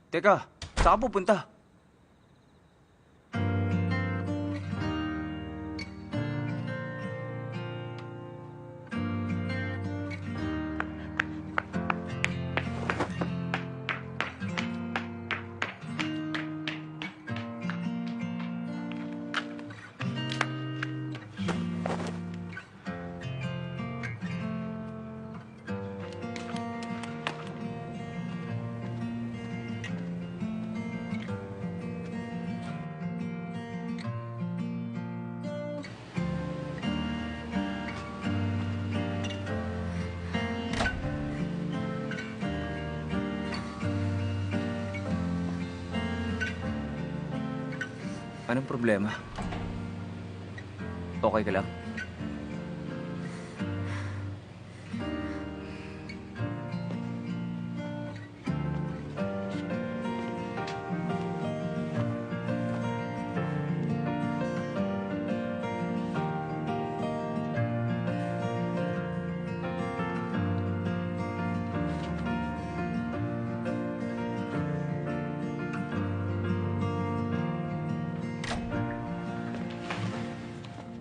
Teka, saan ka pupunta? Anong problema? Okay ka lang?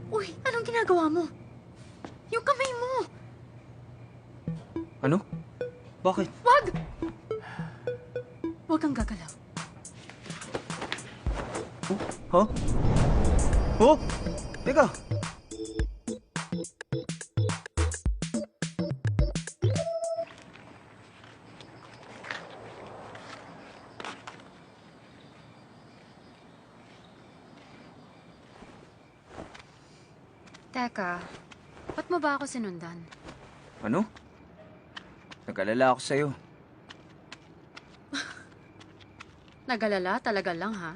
Uy, anong ginagawa mo? Yung kamay mo! Ano? Bakit? Wag! Wag kang gagalaw. Oh? Oh? Teka! Teka, ba't mo ba ako sinundan? Ano? Nag-alala ako sa'yo. Nagalala talaga lang, ha?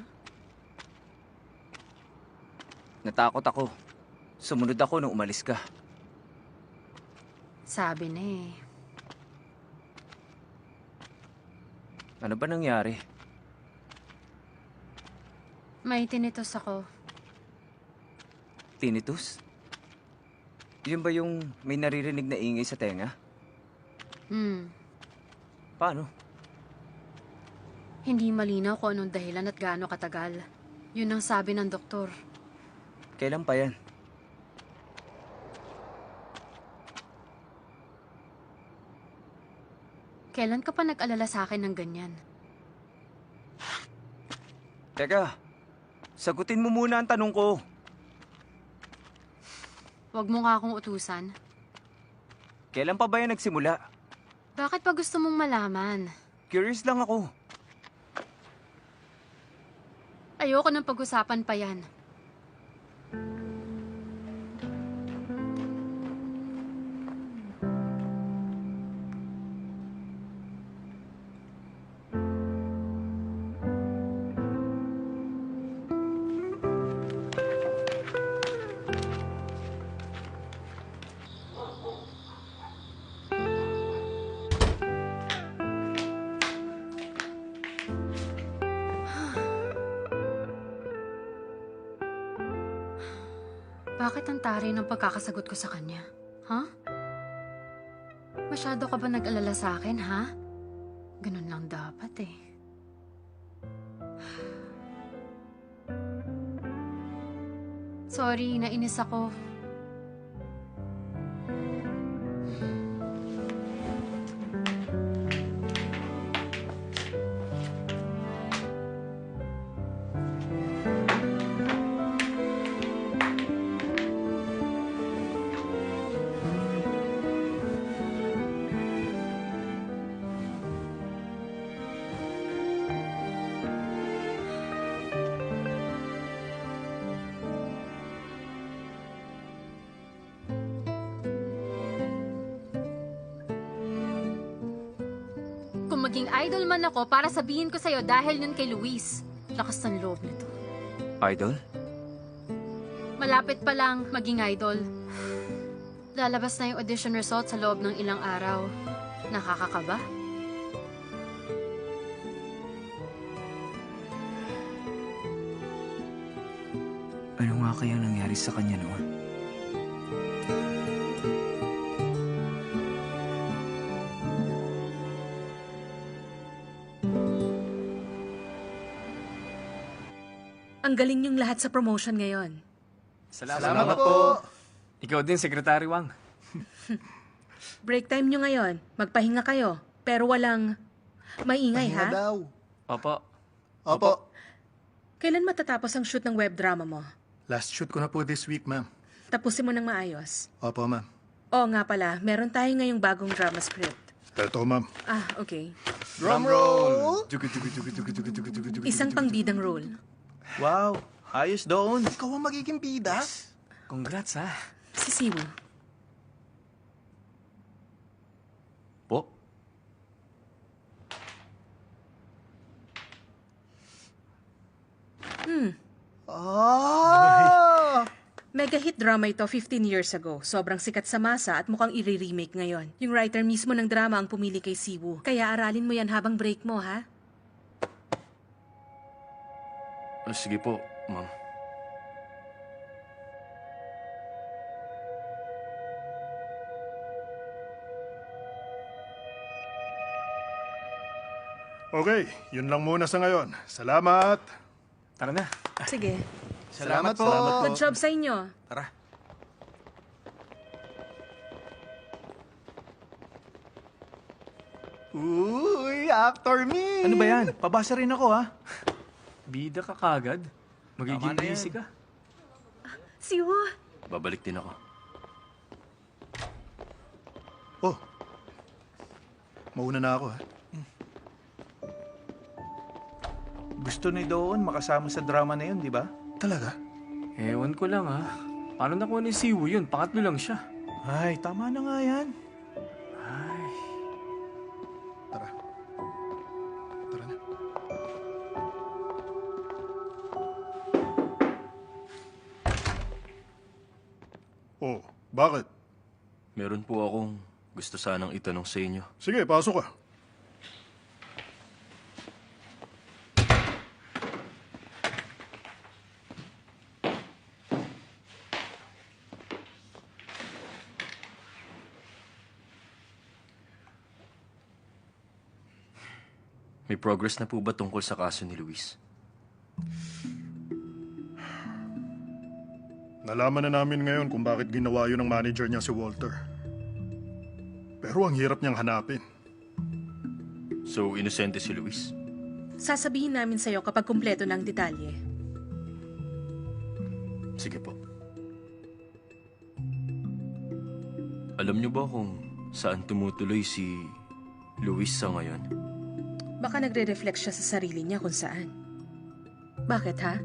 Natakot ako. Sumunod ako nung umalis ka. Sabi na eh. Ano ba nangyari? May tinitos ako. Tinnitus? Yun ba yung may naririnig na ingay sa tenga? Paano? Hindi malinaw kung anong dahilan at gaano katagal. Yun ang sabi ng doktor. Kailan pa yan? Kailan ka pa nag-alala sa akin ng ganyan? Teka, sagutin mo muna ang tanong ko. Huwag mo nga akong utusan. Kailan pa ba yan nagsimula? Bakit pa gusto mong malaman? Curious lang ako. Ayoko nang pag-usapan pa yan. Bakit ang tari ng pagkakasagot ko sa kanya? Ha? Masyado ka ba nag-alala sa akin, ha? Ganun lang dapat eh. Sorry, nainis ako. Kung maging idol man ako para sabihin ko sa'yo dahil yun kay Luis. Lakas ng loob nito. Idol? Malapit pa lang maging idol. Lalabas na yung audition result sa loob ng ilang araw. Nakakakaba? Ano nga kaya nangyari sa kanya noon? Ang galing niyong lahat sa promotion ngayon. Salamat po. Ikaw din, Secretary Wang. Break time niyo ngayon. Magpahinga kayo. Pero walang maingay, Pahinga ha? daw. Opo. Opo. Kailan matatapos ang shoot ng web drama mo? Last shoot ko na po this week, ma'am. Tapusin mo ng maayos. Opo, ma'am. Oo nga pala, meron tayo ngayong bagong drama script. Eto, ma'am. Ah, okay. Drum roll! Isang pangbidang role. Wow, ayos doon. Ikaw ang magiging bida? Congrats, ha? Si Siwu. Po, Ah! Mega hit drama ito 15 years ago. Sobrang sikat sa masa at mukhang i-remake ngayon. Yung writer mismo ng drama ang pumili kay Siwu. Kaya aralin mo yan habang break mo, ha? sige po, ma'am. Okay, yun lang muna sa ngayon. Salamat! Tara na. Sige. Salamat po! Good job sa inyo. Tara. Uy, actor me! Ano ba yan? Pabasa rin ako, ha? Bida ka kagad. Magiging Tama na yan. busy ka. Siwu. Babalik din ako. Oh, mauna na ako, ha? Gusto ni Doon makasama sa drama na yun, di ba? Talaga? Ewan ko lang, ha? Paano nakuha ni Siwu yun? Pangatlo lang siya. Ay, tama na nga yan. Ay. Tara. Tara na. Oh, bakit? Meron po akong gusto sanang itanong sa inyo. Sige, pasok ka. May progress na po ba tungkol sa kaso ni Luis? Nalaman na namin ngayon kung bakit ginawa yun ng manager niya si Walter. Pero ang hirap niyang hanapin. So, inosente si Luis? Sasabihin namin sa'yo kapag kumpleto ng detalye. Sige po. Alam niyo ba kung saan tumutuloy si Luis sa ngayon? Baka nagre-reflect siya sa sarili niya kung saan. Bakit, ha?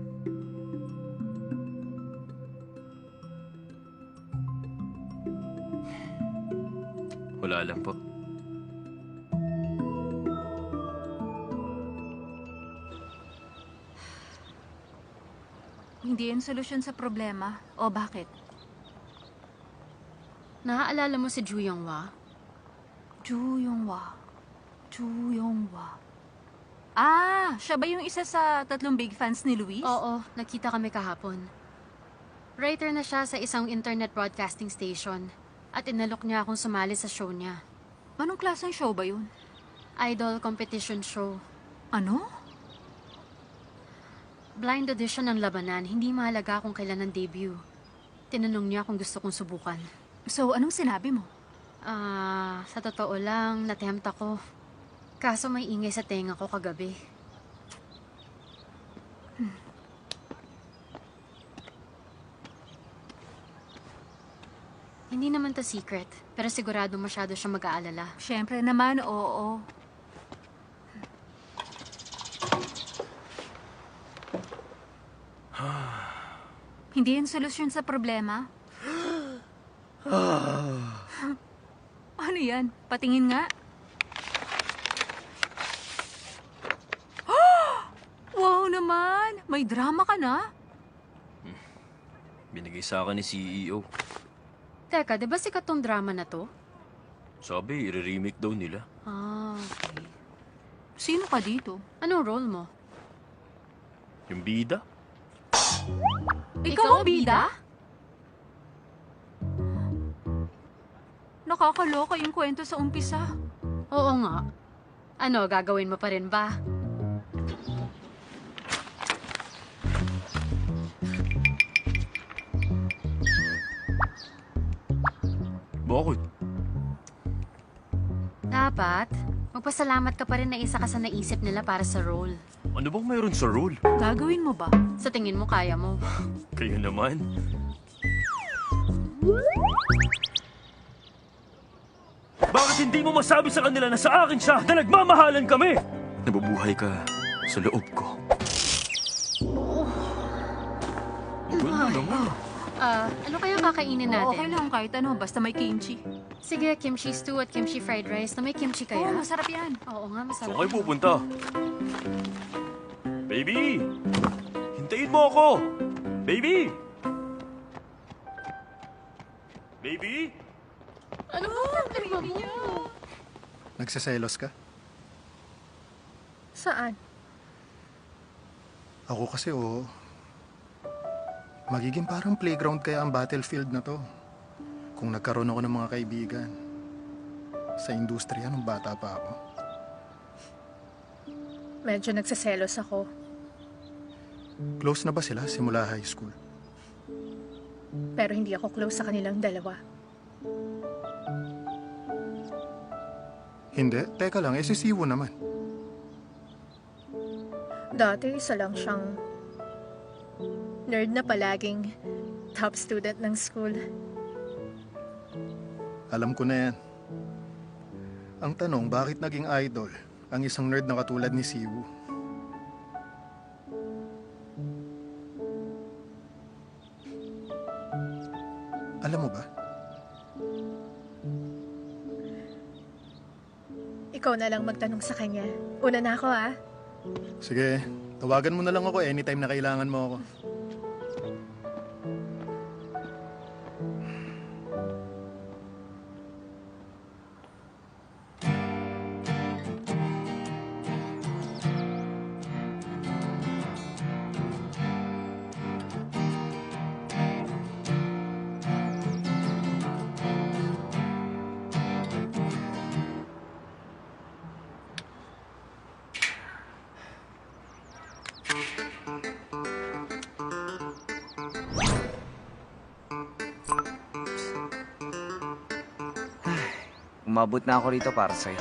Wala lang po. Hindi yan solusyon sa problema. O bakit? Naaalala mo si Ju Yonghwa? Ju Yonghwa. Ju Yonghwa. Ah, siya ba yung isa sa 3 big fans ni Luis? Oo, nakita kami kahapon. Writer na siya sa isang internet broadcasting station at inalok niya akong sumali sa show niya. Anong klaseng show ba yun? Idol competition show. Ano? Blind audition ng labanan, hindi mahalaga kung kailan ang debut. Tinanong niya kung gusto kong subukan. So, anong sinabi mo? Sa totoo lang, natempt ako. Kaso may ingay sa tenga ko kagabi. Hindi naman to secret, pero sigurado masyado siya mag-aalala. Siyempre naman, oo. Hindi yan solusyon sa problema. Ano yan? Patingin nga. Wow naman! May drama ka na? Binigay sa akin ni CEO. Teka, di ba sikat tong drama na to? Sabi, i-remake daw nila. Okay. Sino ka dito? Anong role mo? Yung bida? Ikaw ang bida? Nakakaloka yung kwento sa umpisa. Oo nga. Ano, gagawin mo pa rin ba? Bakit? Dapat, magpasalamat ka pa rin na isa ka sa naisip nila para sa role. Ano bang mayroon sa role? Gagawin mo ba? Sa tingin mo, kaya mo. Kayo naman. Bakit hindi mo masabi sa kanila na sa akin siya na nagmamahalan kami? Nabubuhay ka sa loob ko. Ikaw na naman. Ano kaya kakainin Oo, natin? okay lang kahit ano, basta may kimchi. Sige, kimchi stew at kimchi fried rice na may kimchi Oo, kaya. masarap yan. Oo nga, masarap. Saan kayo pupunta? Baby! Hintayin mo ako! Baby! Baby? Ano ba problema mo? Nagseselos ka? Saan? Ako kasi oo. Magiging parang playground kaya ang battlefield na to. Kung nagkaroon ako ng mga kaibigan. Sa industriya nung bata pa ako. Medyo nagsaselos ako. Close na ba sila simula high school? Pero hindi ako close sa kanilang dalawa. Hindi. Teka lang, si Siwo naman. Dati isa lang siyang nerd na palaging top student ng school. Alam ko na yan. Ang tanong, bakit naging idol ang isang nerd na katulad ni Siwo? Alam mo ba? Ikaw na lang magtanong sa kanya. Una na ako, ah. Sige, tawagan mo na lang ako anytime na kailangan mo ako. Umabot na ako rito para sa'yo.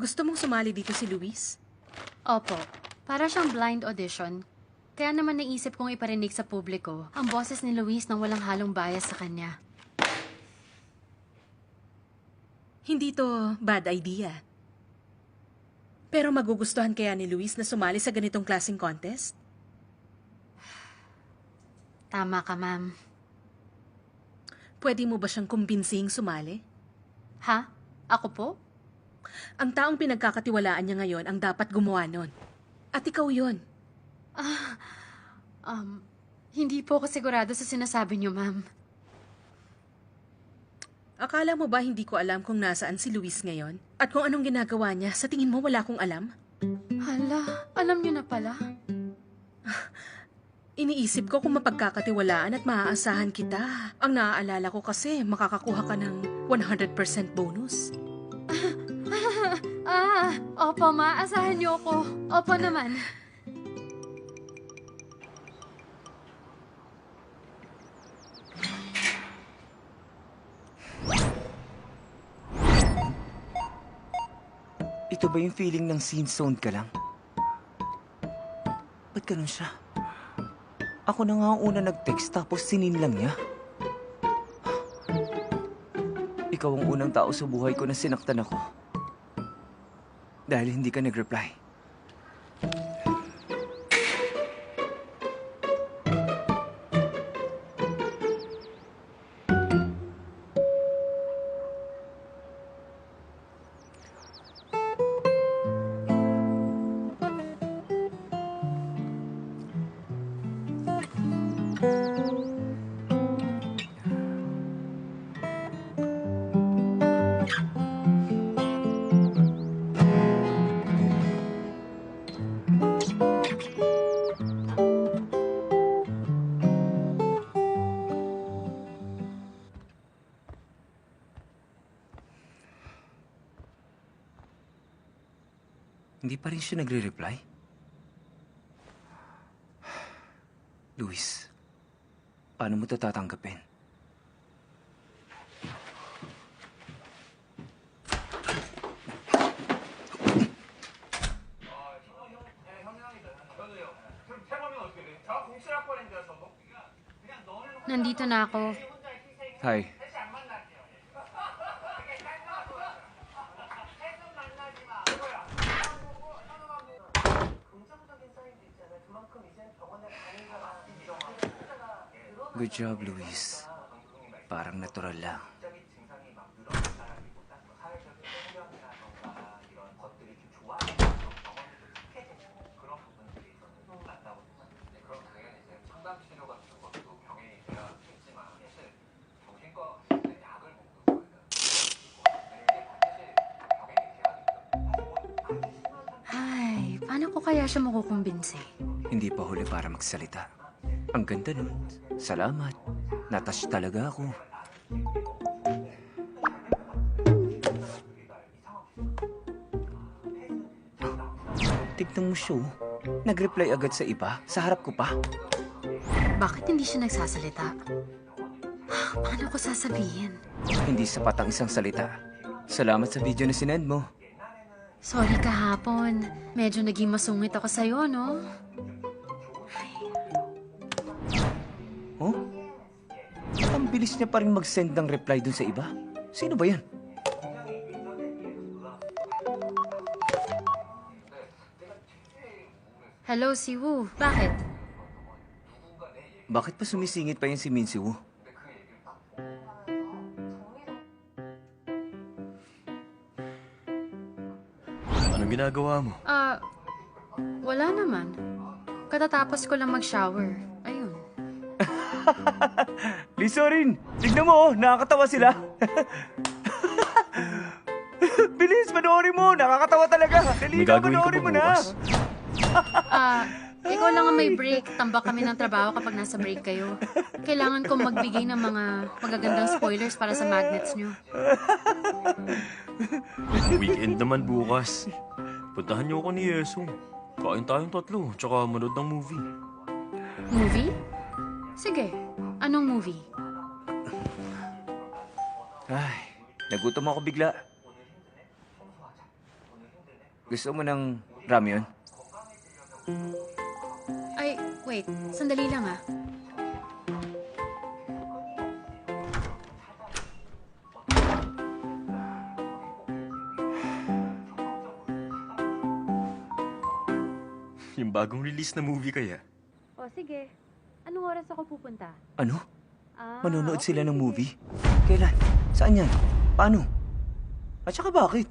Gusto mong sumali dito si Luis? Opo, para siyang blind audition. Kaya naman naisip kong iparinig sa publiko ang boses ni Luis nang walang halong bias sa kanya. Hindi to bad idea. Pero magugustuhan kaya ni Luis na sumali sa ganitong klaseng contest? Tama ka, ma'am. Pwede mo ba siyang kumbinsing sumali? Ha? Ako po? Ang taong pinagkakatiwalaan niya ngayon ang dapat gumawa nun. At ikaw yon. Hindi po ako sigurado sa sinasabi niyo, ma'am. Akala mo ba hindi ko alam kung nasaan si Luis ngayon? At kung anong ginagawa niya, sa tingin mo wala kong alam? Hala, alam niyo na pala. Iniisip ko kung mapagkakatiwalaan at maaasahan kita. Ang naaalala ko kasi makakakuha ka ng 100% bonus. Opo, ma. Asahan niyo ako. Opo naman. Ito Ito ba yung feeling ng scene zone ka lang? Ba't ganun siya? Ako na nga ang una nag-text tapos sinin lang niya. Ikaw ang unang tao sa buhay ko na sinaktan ako. Dahil hindi ka nag-reply. Hindi pa rin siya nagre-reply? Luis, paano mo ito tatanggapin? Nandito na ako. Hi. Good job, Luis. Parang natural lang. Ay, paano ko kaya siya makukumbinsi? Hindi pa huli para magsalita. Ang ganda nun. Salamat. Natouch talaga ako. Tignan mo siya, oh. Nag-reply agad sa iba. Sa harap ko pa. Bakit hindi siya nagsasalita? Paano ko sasabihin? Hindi sapat ang isang salita. Salamat sa video na sinend mo. Sorry kahapon. Medyo naging masungit ako sa'yo, no? Oh? At ang bilis niya pa rin mag-send ng reply dun sa iba. Sino ba yan? Hello, Siwoo. Bakit? Bakit pa sumisingit pa yan si Min Si-woo? Anong ginagawa mo? Wala naman. Katatapos ko lang mag-shower. Ayun. Lisa rin! Tignan mo, oh, nakakatawa sila. Bilis, panoorin mo! Nakakatawa talaga! Dali May na, gagawin ka panoorin ba mo na! bukas? Ikaw lang ang may break. Tambak kami ng trabaho kapag nasa break kayo. Kailangan kong magbigay ng mga magagandang spoilers para sa magnets nyo. Weekend naman bukas. Puntahan niyo ako ni Yesong. Kain tayong tatlo, tsaka manood ng movie. Movie? Sige. Anong movie? Ay, nagutom ako bigla. Gusto mo ng ramyun? Ay, wait. Sandali lang ah. Yung bagong release na movie kaya? O sige. Anong oras ako pupunta? Ano? Manonood sila ng movie? Kailan? Saan yan? Paano? At saka bakit?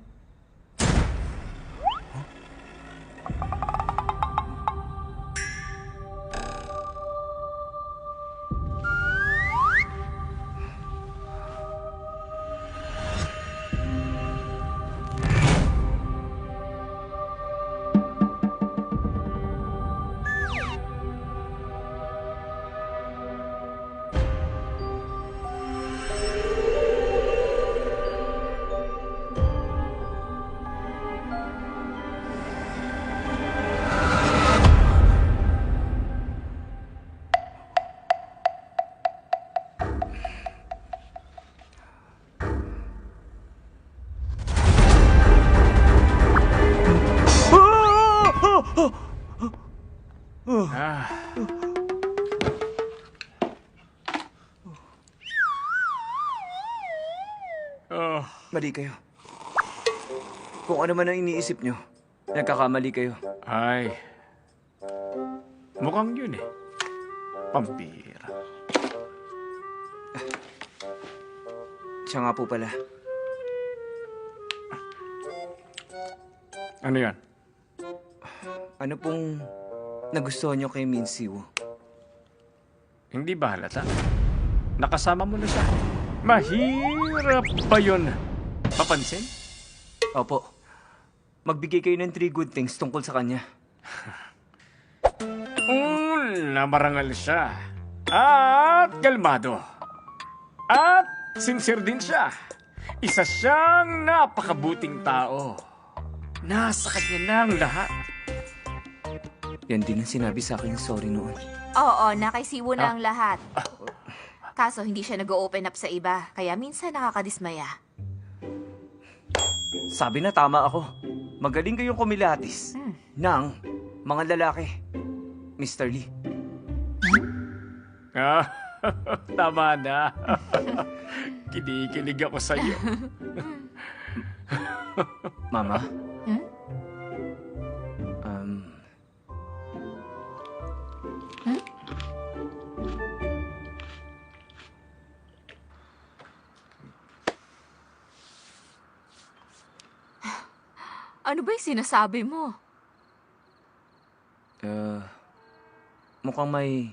Ah. Oh, Mali kayo. Kung ano man ang iniisip nyo, nagkakamali kayo. ay. Mukhang yun eh. Pampira. Siya nga po pala. Ano yan? Ano pong nagustuhan nyo kay Min Siwoo? Hindi ba halata? Nakasama mo na siya. Mahirap ba yun? Papansin? Opo. Magbigay kayo ng 3 good things tungkol sa kanya. Namarangal siya. At kalmado. At sincere din siya. Isa siyang napakabuting tao. Nasa kanya na ang lahat. Yan din ang sinabi sa akin ng sorry noon. Oo, nakaisiwo na ang lahat. Kaso hindi siya nag-open up sa iba, kaya minsan nakakadismaya. Sabi na tama ako. Magaling kayong kumilatis ng mga lalaki. Mr. Lee. Ah, tama na. Kinikilig ako sa'yo. Mama? Hmm? Ano ba yung sinasabi mo? Mukhang may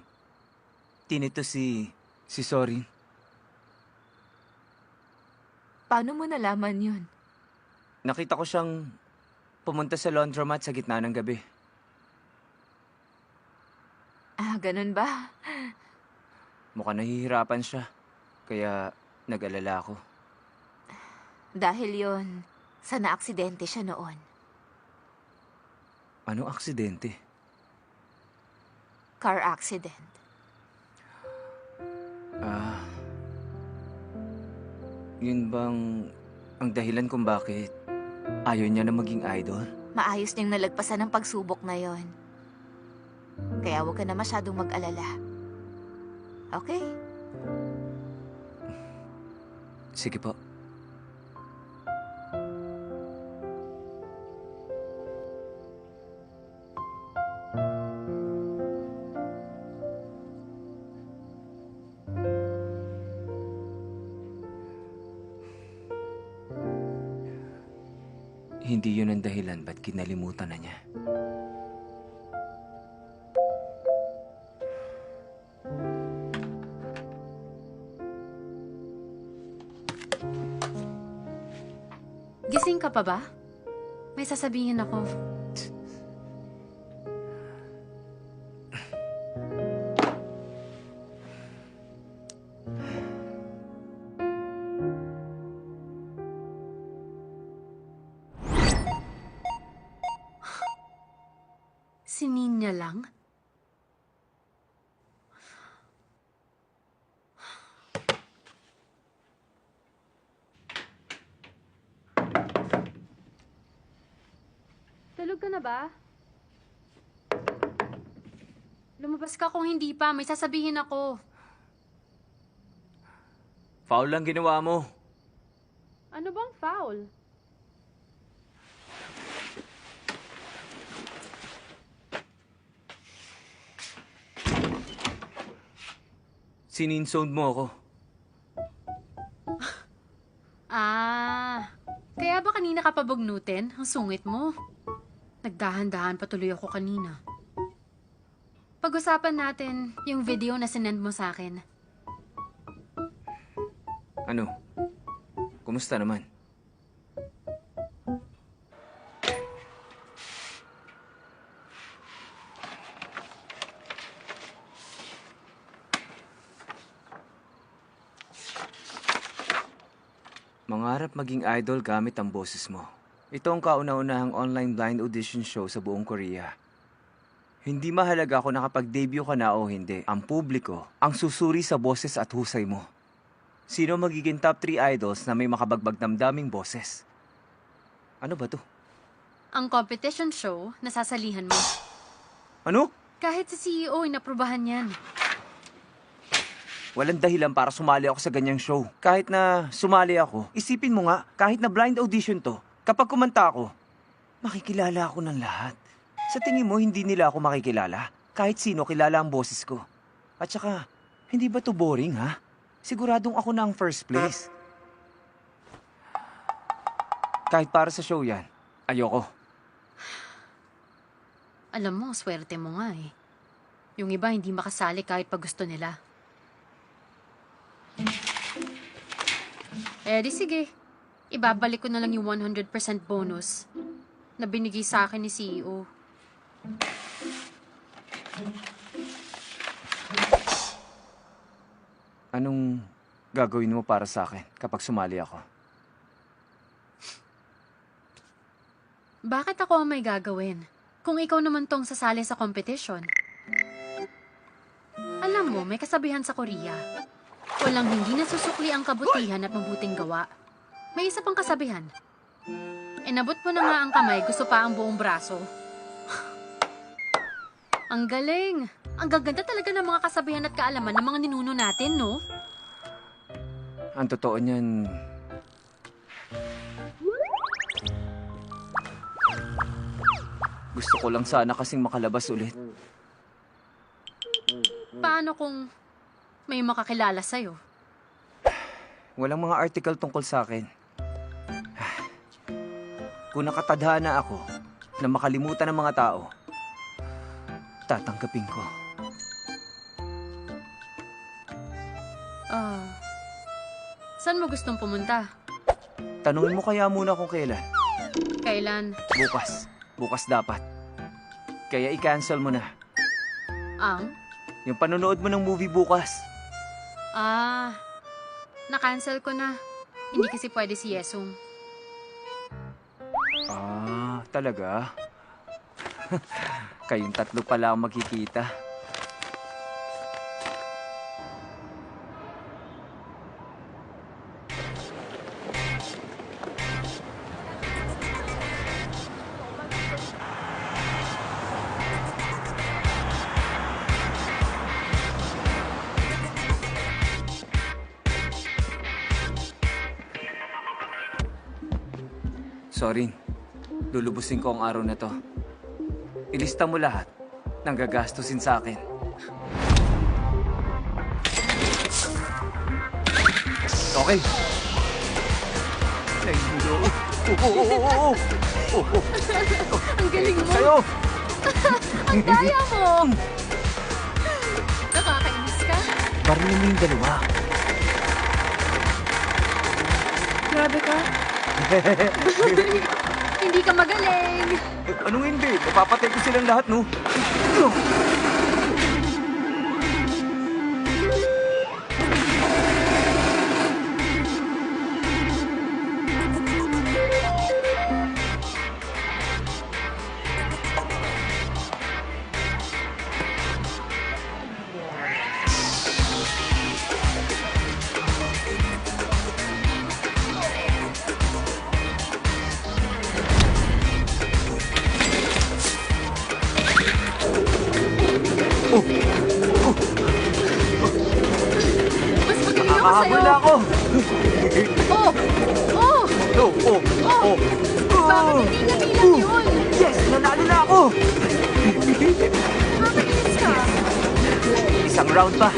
tinito si Sorin. Paano mo nalaman yun? Nakita ko siyang pumunta sa laundromat sa gitna ng gabi. Ah, ganun ba? Mukhang nahihirapan siya. Kaya nag-alala ako. Dahil yon, sa naaksidente siya noon. Anong aksidente? Car accident. Yun bang ang dahilan kung bakit ayaw niya na maging idol? Maayos niyang nalagpasan ang pagsubok na yon. Kaya huwag ka na masyadong mag-alala. Okay? Sige po. Hindi yun ang dahilan ba't kinalimutan na niya. Gising ka pa ba? May sasabihin ako. Si Ninya lang? Tulog ka na ba? Lumabas ka kung hindi pa. May sasabihin ako. Foul lang ginawa mo. Ano bang foul? Sininsound mo ako. Kaya ba kanina ka pabugnutin? Ang sungit mo. Nagdahan-dahan patuloy ako kanina. Pag-usapan natin yung video na sinend mo sa akin. Ano? Kumusta naman? Mangarap maging idol gamit ang boses mo. Ito ang kauna-unahang online blind audition show sa buong Korea. Hindi mahalaga kung nakapag-debut ka na o hindi. Ang publiko ang susuri sa boses at husay mo. Sino magiging top 3 idols na may makabagbag damdaming boses? Ano ba to? Ang competition show na sasalihan mo. Ano? Kahit si CEO, inaprubahan yan. Walang dahilan para sumali ako sa ganyang show. Kahit na sumali ako, isipin mo nga, kahit na blind audition to, kapag kumanta ako, makikilala ako ng lahat. Sa tingin mo, hindi nila ako makikilala? Kahit sino kilala ang boses ko. At saka, hindi ba to boring, ha? Siguradong ako na ang first place. Kahit para sa show yan, ayoko. Alam mo, swerte mo nga eh. Yung iba hindi makasali kahit pag gusto nila. Eh di sige, ibabalik ko na lang yung 100% bonus na binigay sa akin ni CEO. Anong gagawin mo para sa akin kapag sumali ako? Bakit ako ang may gagawin? Kung ikaw naman tong sasali sa competition. Alam mo, may kasabihan sa Korea. Walang hindi nasusukli ang kabutihan at mabuting gawa. May isa pang kasabihan. Inabot mo na nga ang kamay, gusto pa ang buong braso. Ang galing! Ang gaganda talaga ng mga kasabihan at kaalaman ng mga ninuno natin, no? Ang totoo niyan, gusto ko lang sana kasing makalabas ulit. Paano kung may makakilala sa'yo? Walang mga article tungkol sa akin. Kung nakatadhana ako na makalimutan ng mga tao, tatanggapin ko. Saan mo gustong pumunta? Tanungin mo kaya muna kung kailan. Kailan? Bukas. Bukas dapat. Kaya i-cancel mo na. Ang? Yung panonood mo ng movie bukas. Na-cancel ko na. Hindi kasi pwede si Yesung. Talaga? Kayong tatlo pala ang magkikita. Sorry, lulubusin ko ang araw na to. Ilista mo lahat ng gagastusin sa akin. Okay. Ay, no. Ang galing mo! Sa'yo! Ang daya mo! Nakakainis ka? Parinig mo yung dalawa. Grabe ka. Hindi ka magaling. Anong hindi? Napapatay ko silang lahat, no? Mas magaling ako sa'yo. Habol na ako! Oh! Oh! Bakit hindi niya bilang yun? Yes! Nanalo na ako! Nakakainis ka. Isang round pa.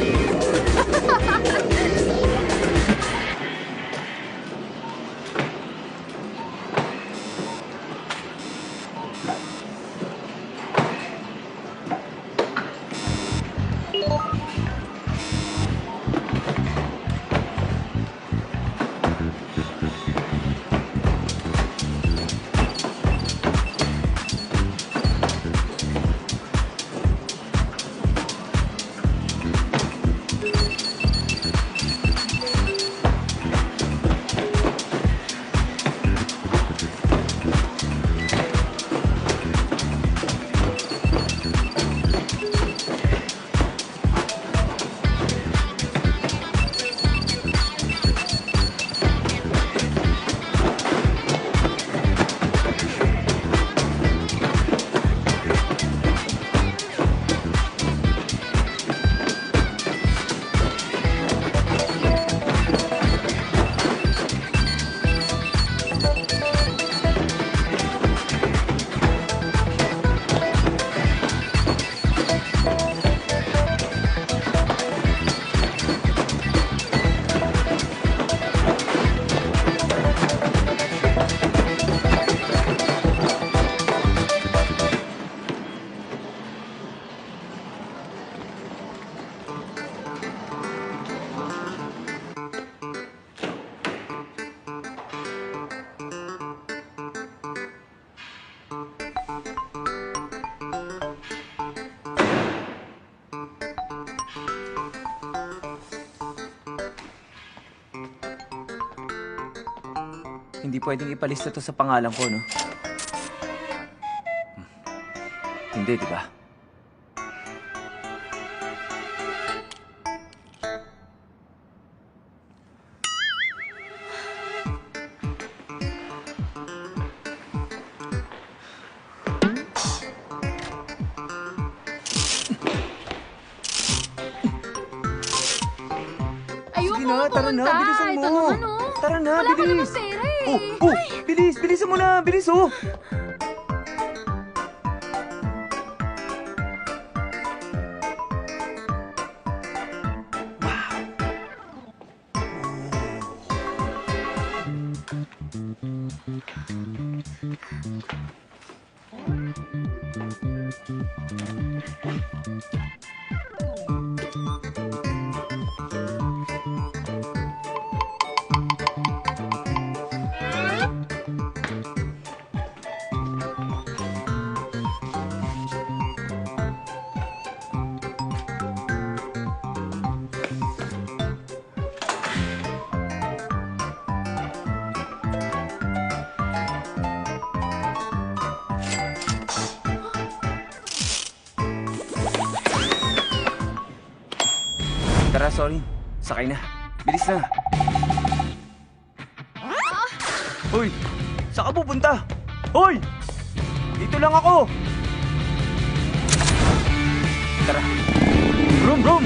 Hindi pwedeng ipalista to sa pangalan ko, no? Hindi, di ba? Ayoko Sige na, tara na, pumunta. bilisan mo. Ito naman, oh. Tara na, Wala ka naman bilis. pera eh. Oh, bilis, bilisan mo na, bilis, oh. Tara, sorry. Sakay na. Bilis na. Hoy! Saan ka pupunta? Hoy! Dito lang ako! Tara. Brum, brum!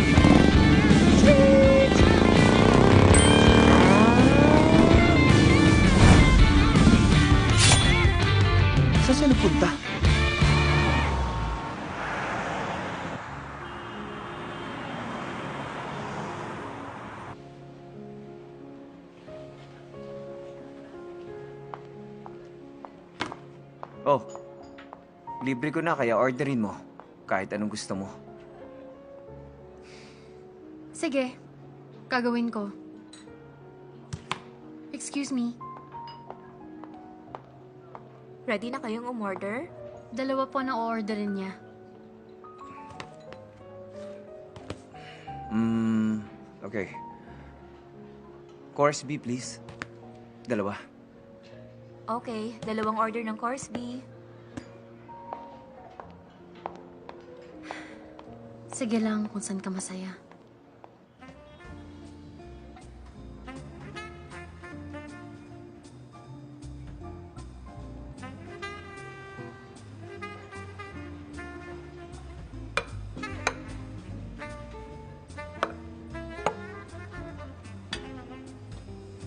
Saan siya nagpunta? Oh, libre ko na kaya orderin mo. Kahit anong gusto mo. Sige, gagawin ko. Excuse me, Ready na kayong umorder? dalawa po na orderin niya. Okay. Course B, please. Dalawa. Okay, 2 order ng course B. Sige lang kung saan ka masaya.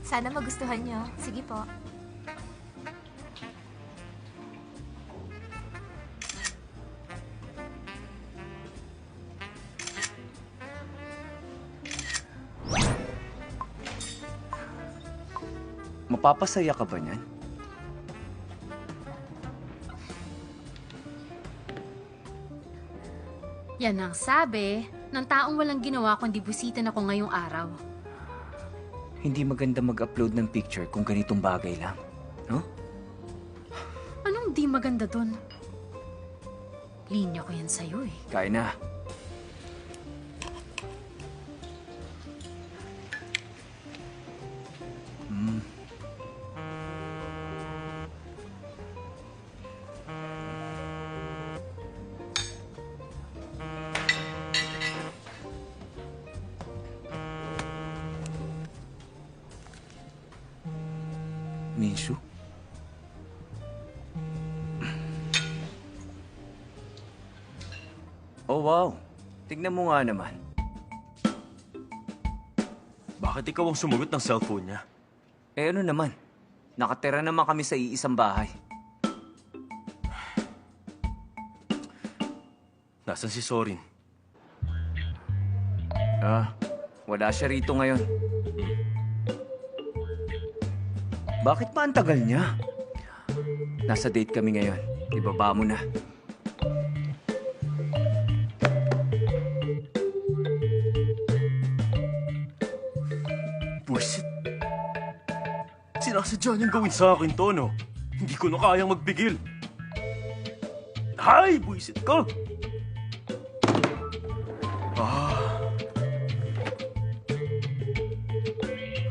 Sana magustuhan nyo. Sige po. Mapapasaya ka ba niyan? Yan ang sabi ng taong walang ginawa kundi busitan ako ngayong araw. Hindi maganda mag-upload ng picture kung ganitong bagay lang. No? Anong di maganda dun? Linya ko yan sa'yo eh. Kaya na. Minshu? Oh, wow. Tignan mo nga naman. Bakit ikaw ang sumagot ng cellphone niya? Eh ano naman? Nakatira naman kami sa iisang bahay. Nasaan si Sorin? Wala siya rito ngayon. Bakit pa ang tagal niya? Nasa date kami ngayon. Ibaba mo na. Buwisit. Sinasadya niyang gawin sa akin to, no? Hindi ko na kayang magpigil. Hay! Buwisit ka!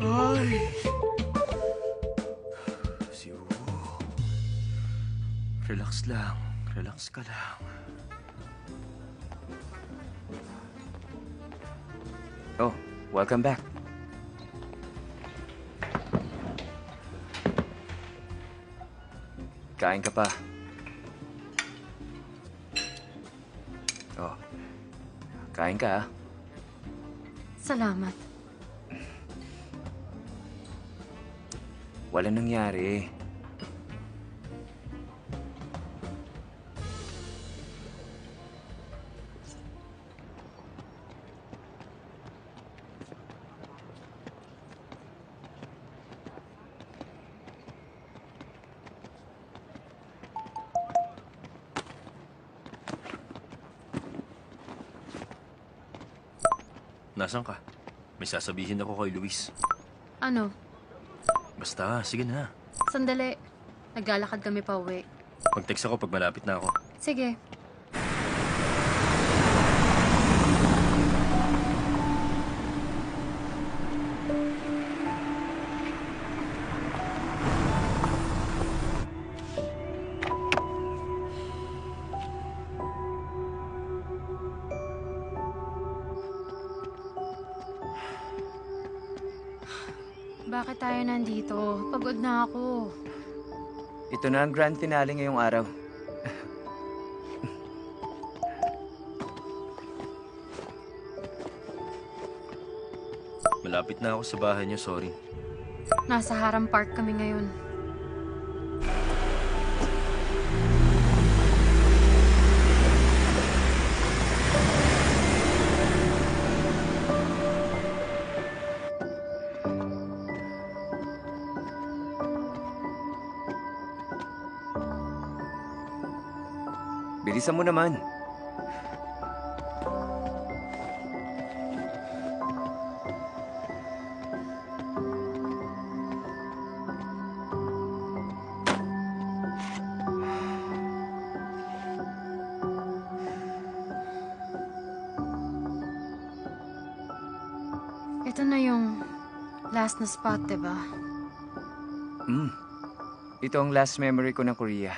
Ay! lang. Relax ka lang. Oh, welcome back. Kain ka pa. Oh, kain ka ah. Salamat. Wala nangyari. Nasaan ka? May sasabihin ako kay Luis. Ano? Basta, sige na. Sandali. Naglalakad kami pa uwi. Mag-text ako pag malapit na ako. Sige. Bakit tayo nandito? Pagod na ako. Ito na ang grand finale ngayong araw. Malapit na ako sa bahay niyo, sorry. Nasa Haram Park kami ngayon. Bilisan mo naman. Ito na yung last na spot, diba? Ito ang last memory ko ng Korea.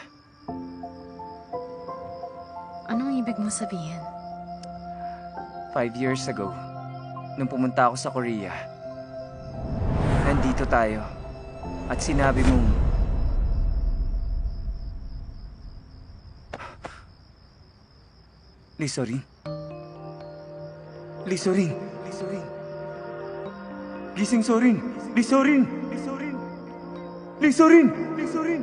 Anong ibig mo sabihin? 5 years ago, nung pumunta ako sa Korea, nandito tayo. At sinabi mong, Lisorin? Lisorin! Lisorin! Gising Sorin! Lisorin! Lisorin! Lisorin! Lisorin!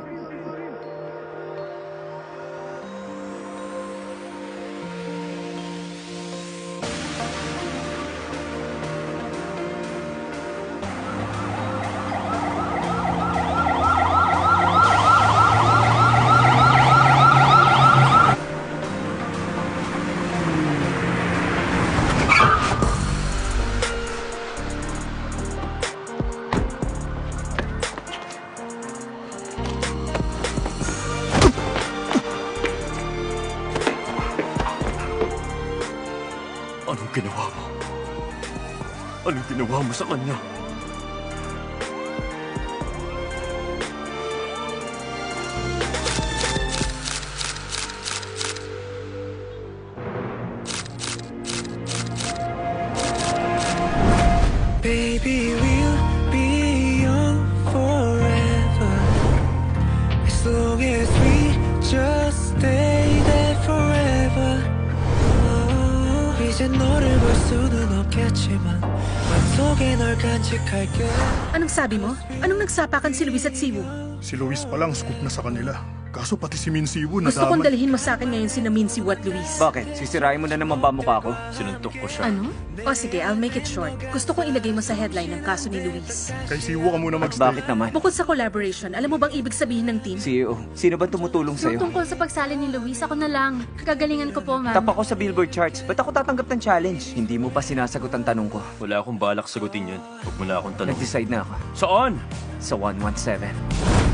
Anong ginawa mo? Anong ginawa mo sa kanya? Baby, we'll be young forever as long as we just stay there forever. 이제 너를 볼 수는 없겠지만 맘속에 널 간직할게. Anong sabi mo? Anong nagsapakan si Luis at Siwoo? Si Luis pa lang scoop na sa kanila. Kaso pati si Min Siwoo Gusto kong nadamay. dalhin mo sa akin ngayon si Min Siwoo at Luis. Bakit? Sisirain mo na naman ba mukha ko? Sinuntok ko siya. Ano? O sige, I'll make it short. Gusto kong ilagay mo sa headline ng kaso ni Luis. Kay Siwoo ka muna At magstay. bakit naman? Bukod sa collaboration, alam mo bang ibig sabihin ng team? CEO, sino ba tumutulong Yung sa'yo? tungkol sa pagsali ni Luis, ako na lang. Kagalingan ko po, ma'am. Tap ako sa Billboard charts. Ba't ako tatanggap ng challenge? Hindi mo pa sinasagot ang tanong ko. Wala akong balak sagutin yun. Huwag mo na akong tanong. Nag-decide na ako. Saan? Sa 117.